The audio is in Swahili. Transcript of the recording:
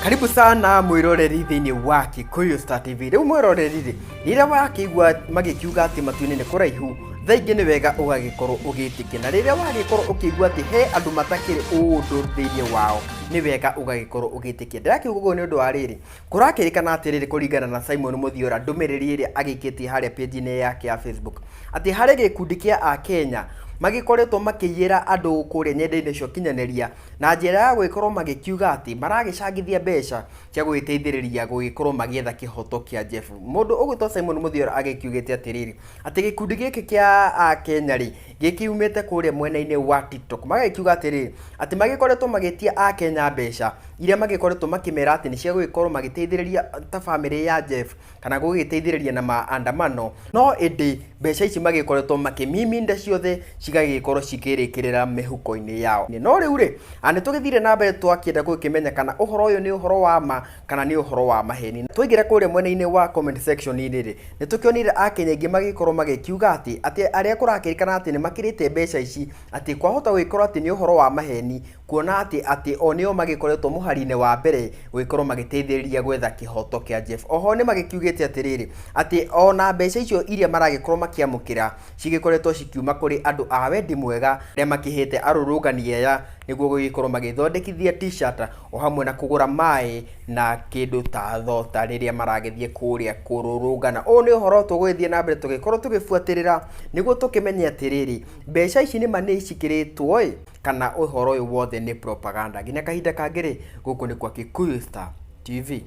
Karibu sana mwiroreri thiini wa Kikuyu Star TV. Riu mwiroreri rira wakigwa magikiuga ati matuini ni kuraihu thaingi ni wega ugagikorwo ugitikia na riria wagikorwo ukigwa ati he andu matakiri undu thiini wao ni wega ugagikorwo ugitikia. Ndirakiuga uguo ni undu wa riri kurakirikana ati riri kuringana na Simon Muthiora ndumiriri iria agikitie haria page-ini yake ya Facebook ati hari gikundi kia a Kenya magikoretwo makiyira andu kuria nyenda-ini cio kinyaneria na njira ya gwikorwo magikiuga ati maragicangithia mbeca cia gwiteithiriria gugikorwo magietha kihoto kia Jeff. Mundu ugwitwo Simon Muthiora agikiugite atiriri ati gikundi giki kia a Kenya ri gikiumite kuria mwena-ini wa TikTok magikiuga atiriri ati magikoretwo magitia a Kenya mbeca iria magikoretwo makimera ati ni cia gugikorwo magiteithiriria ta family ya Jeff kana gugiteithiriria na maandamano, no indi mbeca ici magikoretwo makimiminda ciothe cigagikorwo cikirikirira mihuko-ini yao. No riu ri ani tugithire na mbere twakienda gukimenya kana uhoro uyu ni uhoro wa ma kana ni uhoro wa maheni. Twigira kuria mwena-ini wa comment section ini ri ni tukionire a Kenya ingi magikorwo magikiuga ati aria kurakirikana ati ni makirite mbeca ici ati kwahota gugikorwo ati ni uhoro wa maheni, kuona ati onio magikoretwo muhari-ini wa mbere gugikorwo magiteithiriria gwetha kihoto kia Jeff. Oho ni magikiugite atiriri ati ona mbeca icio iria maragikorwo makiamukira cigikoretwo cikiuma kuri andu a wendi mwega aria makihite arurungani aya niguo gugikorwo magithondekithia t-shirt o hamwe na kugura mai na kindu ta thota riria maragithie kuria kururungana. O ni uhoro tugwithie na mbere tugikorwo tugifuatirira niguo tukimenya atiriri mbeca ici ni mani cikiritwo kana uhoro uyu wothe ni propaganda. Nginya kahinda kangiri guku ni kwa Kikuyu Star TV.